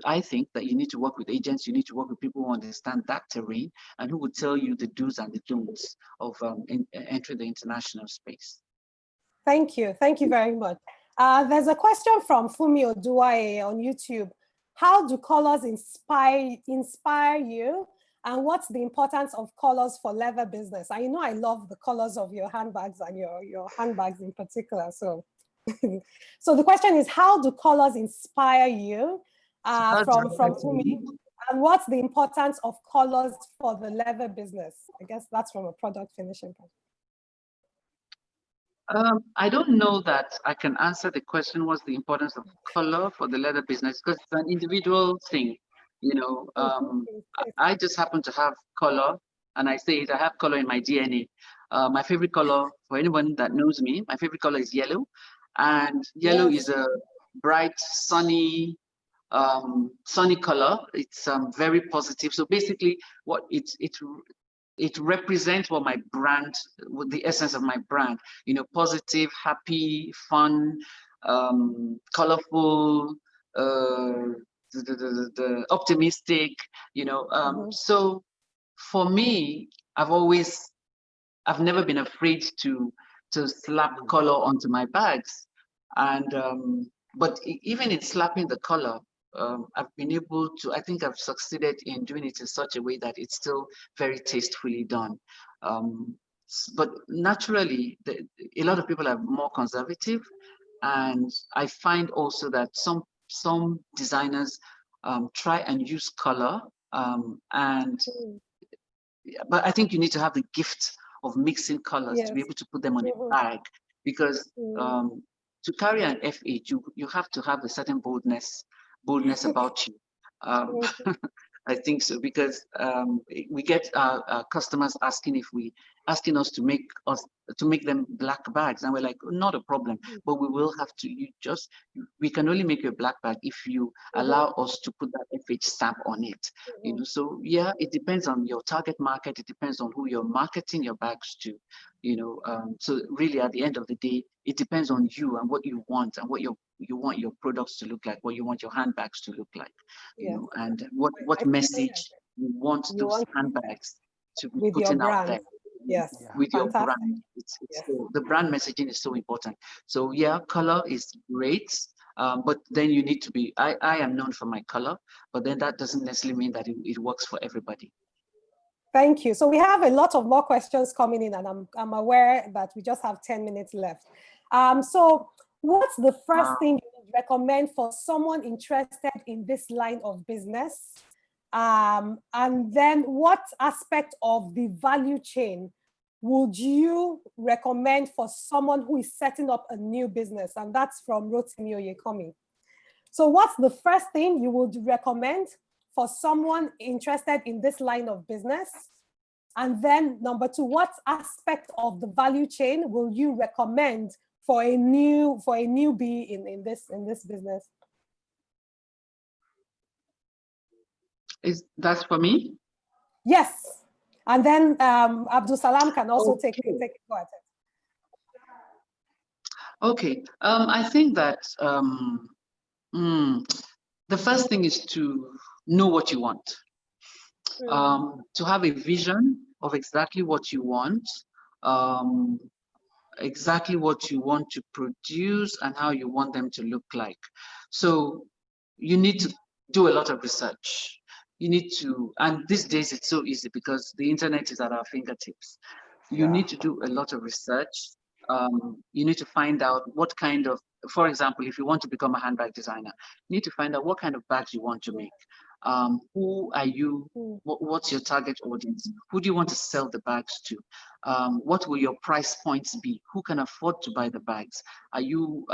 I think that you need to work with agents. You need to work with people who understand that terrain and who will tell you the do's and the don'ts of entering the international space. Thank you very much. There's a question from Fumi Oduwaye on YouTube. How do colors inspire you? And what's the importance of colors for leather business? I know I love the colors of your handbags and your handbags in particular. So, so the question is, how do colors inspire you? From Fumi, and what's the importance of colors for the leather business? I guess that's from a product finishing point. I don't know that I can answer the question, what's the importance of color for the leather business, because it's an individual thing. I just happen to have color, and I say it, I have color in my DNA. My favorite color, for anyone that knows me, my favorite color is yellow, and yellow is a bright, sunny color. It's very positive. So basically, what it represents what my brand, what the essence of my brand, positive, happy, fun, colorful, the optimistic, so for me, I've never been afraid to slap color onto my bags. And but even in slapping the color, I've been able to, I think I've succeeded in doing it in such a way that it's still very tastefully done. But naturally, a lot of people are more conservative, and I find also that some designers try and use color, but I think you need to have the gift of mixing colors to be able to put them on a bag, because to carry an FH, you have to have a certain boldness about you. I think so, because we get our customers asking us to make them black bags, and we're like, not a problem, but we will have to. We can only make you a black bag if you allow us to put that FH stamp on it. So yeah, it depends on your target market. It depends on who you're marketing your bags to. So really, at the end of the day, it depends on you and what you want and what you want your products to look like, what you want your handbags to look like, and what message you want those handbags to be putting out there. Yes. with your Fantastic. brand. It's Yes. so, the brand messaging is so important. So yeah, color is great, but then you need to be. I am known for my color, but then that doesn't necessarily mean that it works for everybody. Thank you. So we have a lot of more questions coming in, and I'm aware that we just have 10 minutes left. So what's the first thing you would recommend for someone interested in this line of business? And then what aspect of the value chain would you recommend for someone who is setting up a new business? And that's from Rotimi Oyekomi. So what's the first thing you would recommend for someone interested in this line of business? And then number two, what aspect of the value chain will you recommend for a newbie in this business? That's for me? Yes. And then Abdulsalam can also take it. Go ahead. Okay. I think that the first thing is to know what you want. To have a vision of exactly what you want, exactly what you want to produce and how you want them to look like. So you need to do a lot of research. You need to, and these days it's so easy because the internet is at our fingertips. You need to do a lot of research. You need to find out what kind of, for example, if you want to become a handbag designer, you need to find out what kind of bags you want to make. Who are you? What's your target audience? Who do you want to sell the bags to? What will your price points be? Who can afford to buy the bags? Are you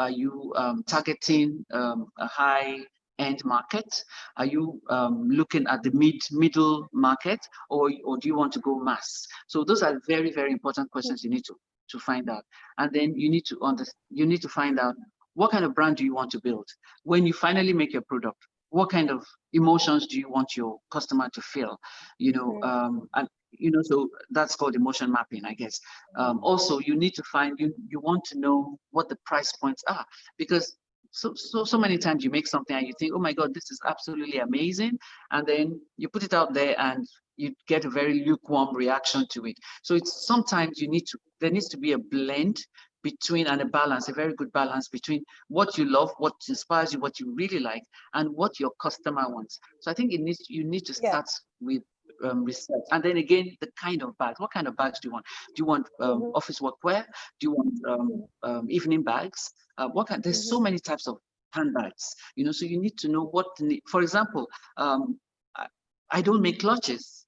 targeting a high-end market? Are you looking at the middle market, or do you want to go mass? So those are very, very important questions you need to find out. And then you need to find out what kind of brand do you want to build. When you finally make your product, what kind of emotions do you want your customer to feel? And so that's called emotion mapping, I guess. Also, you need to find, you want to know what the price points are, because so many times you make something and you think, oh my God, this is absolutely amazing. And then you put it out there and you get a very lukewarm reaction to it. So it's sometimes there needs to be a blend between, and a balance, a very good balance between what you love, what inspires you, what you really like, and what your customer wants. So I think you need to start with research, and then again, the kind of bags. What kind of bags do you want? Do you want office workwear? Do you want evening bags? There's so many types of handbags, so you need to know what. For example, I don't make clutches.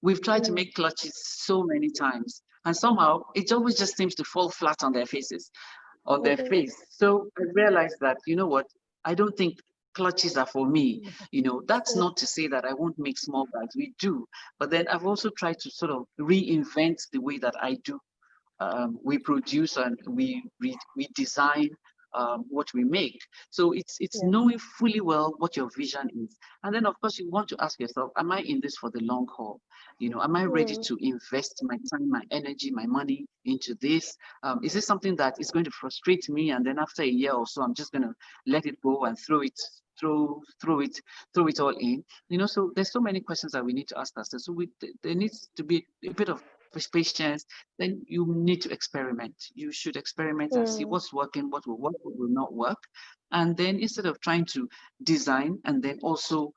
We've tried to make clutches so many times, and somehow it always just seems to fall flat on their faces, on their face. So I realized that, you know what, I don't think clutches are for me. That's not to say that I won't make small bags. We do, but then I've also tried to sort of reinvent the way that I do. We produce and we design what we make. So it's knowing fully well what your vision is. And then of course you want to ask yourself, am I in this for the long haul? Am I ready to invest my time, my energy, my money into this? Is this something that is going to frustrate me, and then after a year or so I'm just going to let it go and throw it all in? So there's so many questions that we need to ask ourselves. So there needs to be a bit of patience. Then you need to experiment. You should experiment and see what's working, what will work, what will not work. And then instead of trying to design and then also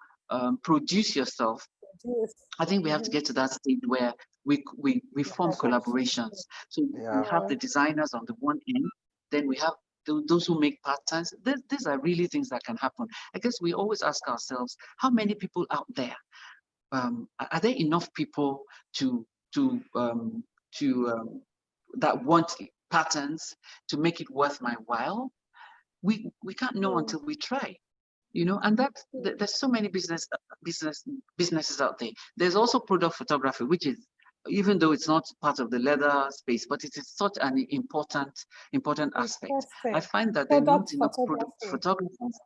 produce yourself, I think we have to get to that stage where we form collaborations. So we have the designers on the one end, then we have those who make patterns. These are really things that can happen. I guess we always ask ourselves, how many people out there? Are there enough people that want patterns to make it worth my while? We can't know until we try, and there's so many businesses out there. There's also product photography, which is, even though it's not part of the leather space, but it is such an important aspect. I find that there are not enough product photographers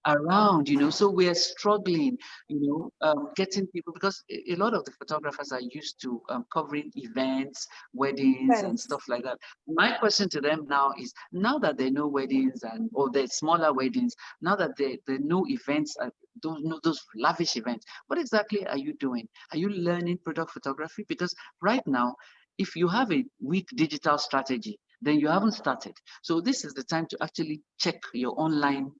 around, so we are struggling, getting people, because a lot of the photographers are used to covering events, weddings and stuff like that. My question to them now is, now that they know weddings or the smaller weddings, now that they know events, those lavish events, what exactly are you doing? Are you learning product photography? Because right now, if you have a weak digital strategy, then you haven't started. So this is the time to actually check your online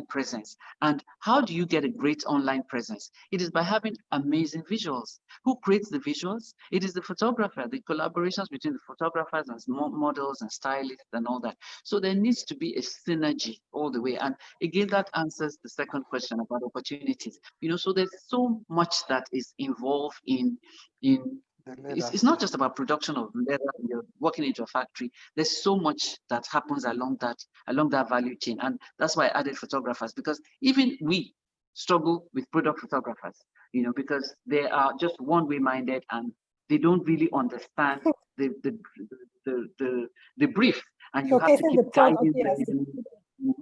presence. And how do you get a great online presence? It is by having amazing visuals. Who creates the visuals? It is the photographer, the collaborations between the photographers and models and stylists and all that. So there needs to be a synergy all the way. And again, that answers the second question about opportunities. So there's so much that is involved in it's not just about production of leather. You're working into a factory. There's so much that happens along that value chain, and that's why I added photographers, because even we struggle with product photographers, because they are just one-way minded and they don't really understand the brief, and you have to keep guiding them.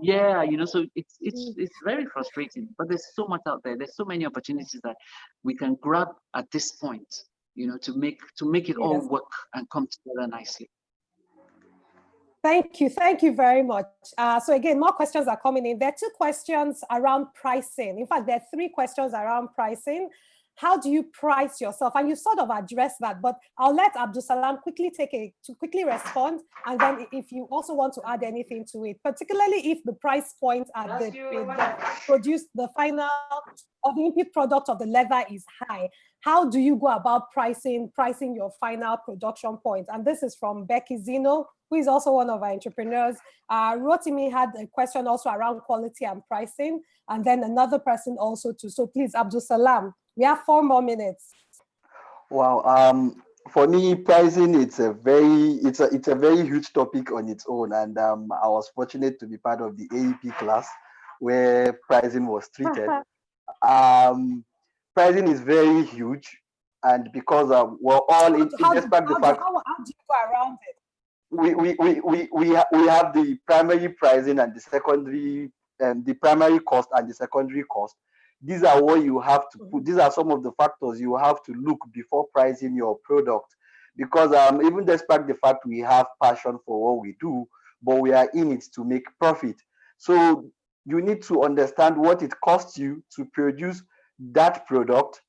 Yeah, so it's very frustrating, but there's so much out there. There's so many opportunities that we can grab at this point, to make it all work and come together nicely. Thank you very much. So again, more questions are coming in. There are 2 questions around pricing. In fact, there are 3 questions around pricing. How do you price yourself? And you sort of addressed that, but I'll let Abdulsalam quickly respond, and then if you also want to add anything to it, particularly if the price point at the final of the input product of the leather is high. How do you go about pricing your final production point? And this is from Becky Zino, who is also one of our entrepreneurs. Rotimi had a question also around quality and pricing, and then another person also too. So please, Abdulsalam, we have 4 more minutes. Wow. For me, pricing, it's a very huge topic on its own. And I was fortunate to be part of the AEP class where pricing was treated. Pricing is very huge, and because we're all in, despite the fact, how do you go around it? We have the primary pricing and the secondary, the primary cost and the secondary cost. These are what you have to put. These are some of the factors you have to look before pricing your product, because even despite the fact we have passion for what we do, but we are in it to make profit. So you need to understand what it costs you to produce that product,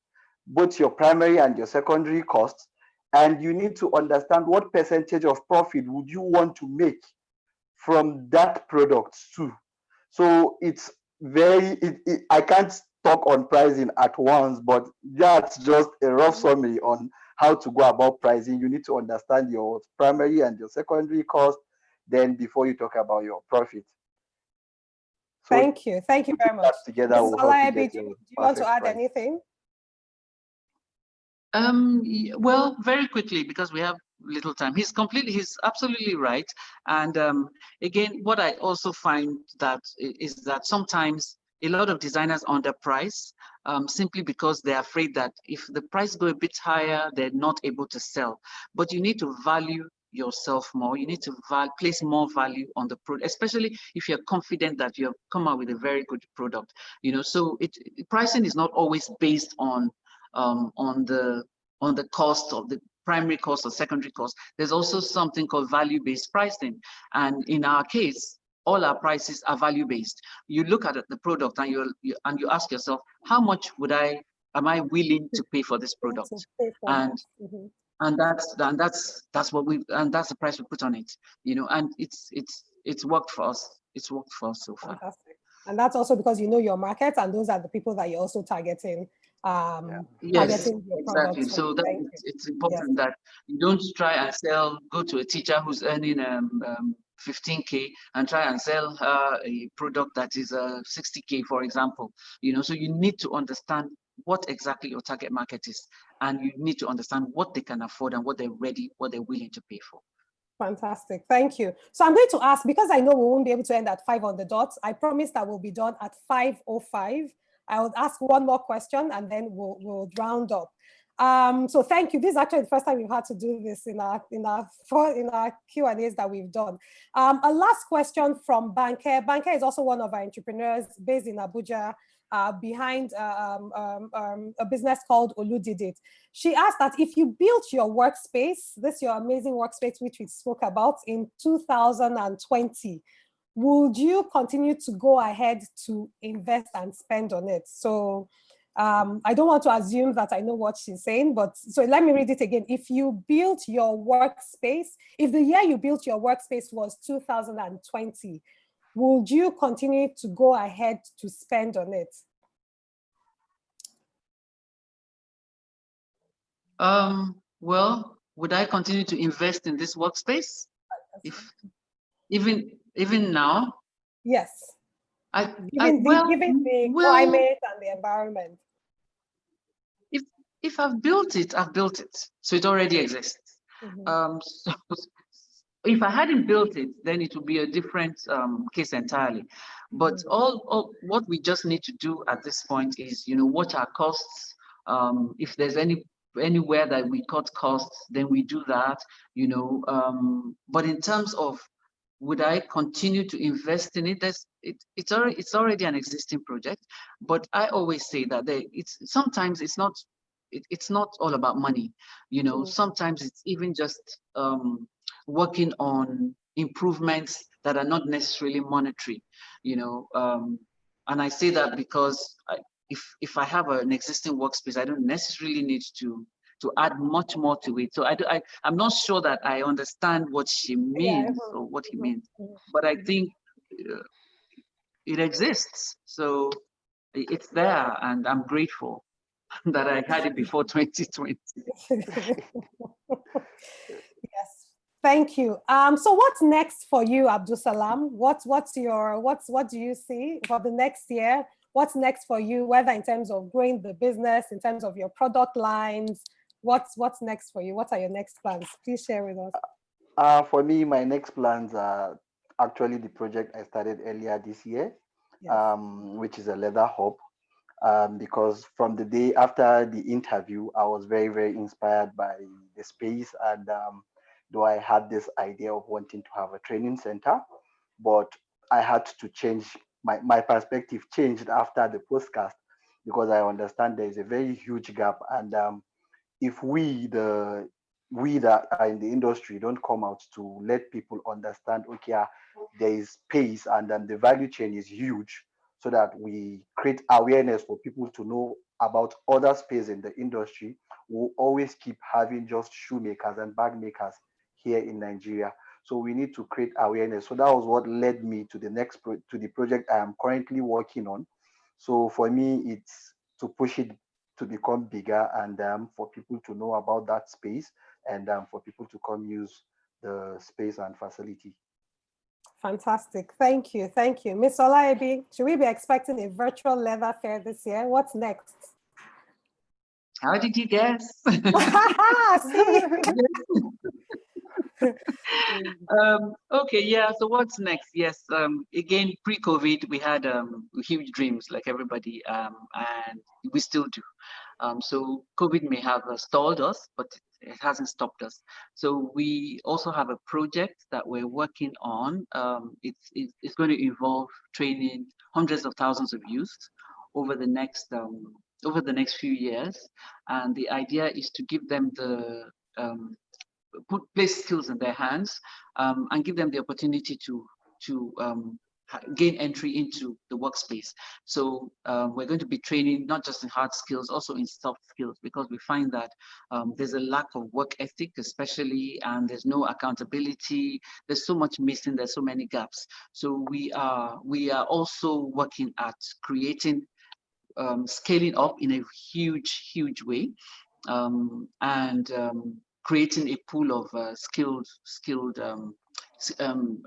both your primary and your secondary costs, and you need to understand what percentage of profit would you want to make from that product too. So it's I can't talk on pricing at once, but that's just a rough summary on how to go about pricing. You need to understand your primary and your secondary cost, then before you talk about your profit. So thank you very much. Together, Olayebi, do you want to add anything? Well, very quickly, because we have little time. He's absolutely right. And again, what I also find is that sometimes a lot of designers underprice simply because they're afraid that if the price go a bit higher, they're not able to sell. But you need to value yourself more. You need to place more value on the product, especially if you're confident that you have come out with a very good product. So pricing is not always based on the cost of the primary cost or secondary cost. There's also something called value-based pricing, and in our case, all our prices are value-based. You look at the product and you ask yourself, how much am I willing to pay for this product? And that's the price we put on it. And it's worked for us. It's worked for us so far. Fantastic. And that's also because you know your market, and those are the people that you're also targeting. Yes, exactly. So it's important that you don't try and go to a teacher who's earning 15K and try and sell a product that is 60K, for example. So you need to understand what exactly your target market is, and you need to understand what they can afford and what they're willing to pay for. Fantastic, thank you. So I'm going to ask, because I know we won't be able to end at 5 on the dot, I promise that we'll be done at 5:05. I would ask one more question and then we'll round up. So thank you. This is actually the first time we've had to do this in our Q&As that we've done. A last question from Banker. Banker is also one of our entrepreneurs based in Abuja, behind a business called Oludidit. She asked that if you built your workspace, your amazing workspace, which we spoke about, in 2020, would you continue to go ahead to invest and spend on it? So I don't want to assume that I know what she's saying, but so let me read it again. If you built your workspace, if the year you built your workspace was 2020, would you continue to go ahead to spend on it? Well, would I continue to invest in this workspace? If even now? Yes. Given the climate and the environment. If I've built it, I've built it. So it already exists. So if I hadn't built it, then it would be a different case entirely. But all what we just need to do at this point is, watch our costs. If there's anywhere that we cut costs, then we do that. But in terms of would I continue to invest in it? It's already an existing project. But I always say that sometimes it's not all about money. Sometimes it's even just working on improvements that are not necessarily monetary. And I say that because if I have an existing workspace, I don't necessarily need to add much more to it. So I'm not sure that I understand what she means or what he means, but I think it exists. So it's there, and I'm grateful that I had it before 2020. Yes, thank you. So what's next for you, Abdulsalam? What do you see for the next year? What's next for you, whether in terms of growing the business, in terms of your product lines? What's next for you? What are your next plans? Please share with us. For me, my next plans are actually the project I started earlier this year, yes. Which is a leather hub. Because from the day after the interview, I was very, very inspired by the space. And though I had this idea of wanting to have a training center, but I had to change, my perspective changed after the podcast, because I understand there is a very huge gap. And if we that are in the industry don't come out to let people understand, okay, there is space and the value chain is huge, so that we create awareness for people to know about other space in the industry, we'll always keep having just shoemakers and bag makers here in Nigeria. So we need to create awareness. So that was what led me to to the project I am currently working on. So for me, it's to push it to become bigger, and for people to know about that space, and for people to come use the space and facility. Fantastic. Thank you. Thank you. Ms. Olayebi, should we be expecting a virtual leather fair this year? What's next? How did you guess? Okay, yeah, so what's next? Yes, again, pre-COVID, we had huge dreams like everybody, and we still do. So COVID may have stalled us, but it hasn't stopped us. So we also have a project that we're working on. It's going to involve training hundreds of thousands of youth over the next few years, and the idea is to give them the place skills in their hands, and give them the opportunity to gain entry into the workspace. So we're going to be training not just in hard skills, also in soft skills, because we find that there's a lack of work ethic, especially, and there's no accountability. There's so much missing. There's so many gaps. So we are also working at creating, scaling up in a huge way, and creating a pool of skilled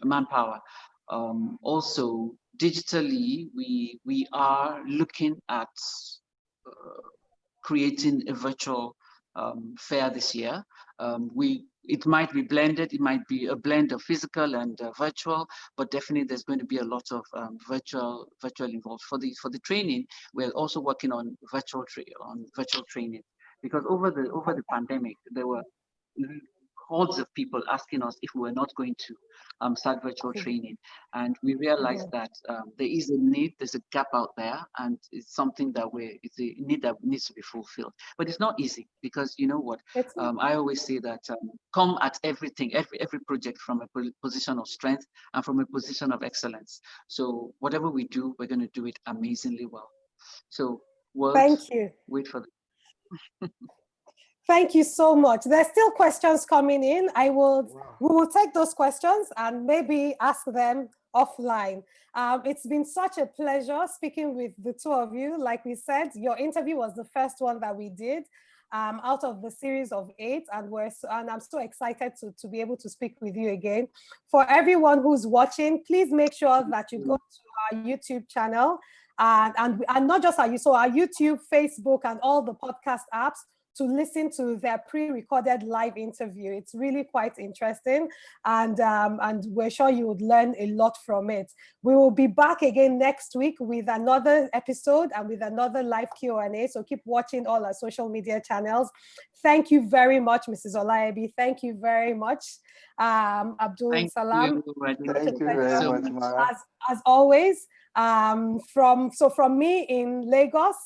manpower. Also, digitally, we are looking at creating a virtual fair this year. It might be blended, it might be a blend of physical and virtual, but definitely there's going to be a lot of virtual involved. For the training, we're also working on virtual training, because over the pandemic, there were hordes of people asking us if we were not going to start virtual training, and we realized that there is a need, there's a gap out there, and it's something that it's a need that needs to be fulfilled. But it's not easy, because you know what, I always say that come at every project from a position of strength and from a position of excellence. So whatever we do, we're going to do it amazingly well. So world. Thank you. Wait for Thank you so much. There's still questions coming in. We will take those questions and maybe ask them offline. It's been such a pleasure speaking with the two of you. Like we said, your interview was the first one that we did out of the series of 8, and I'm so excited to be able to speak with you again. For everyone who's watching, please make sure that you go to our YouTube channel and not just our YouTube, Facebook, and all the podcast apps to listen to their pre-recorded live interview. It's really quite interesting, and we're sure you would learn a lot from it. We will be back again next week with another episode and with another live Q&A, so keep watching all our social media channels. Thank you very much, Mrs. Olayebi. Thank you very much, Abdulsalam. Thank you very much, Mara. As always, from me in Lagos,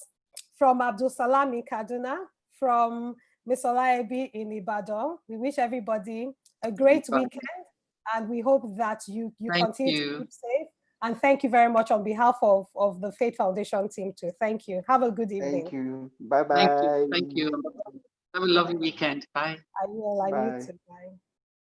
from Abdulsalam in Kaduna, from Ms. Olayebi in Ibadan. We wish everybody a great weekend, and we hope that you continue to keep safe. And thank you very much on behalf of the Faith Foundation team too. Thank you. Have a good evening. Thank you. Bye-bye. Thank you. Have a lovely weekend. Bye. I will. I need to.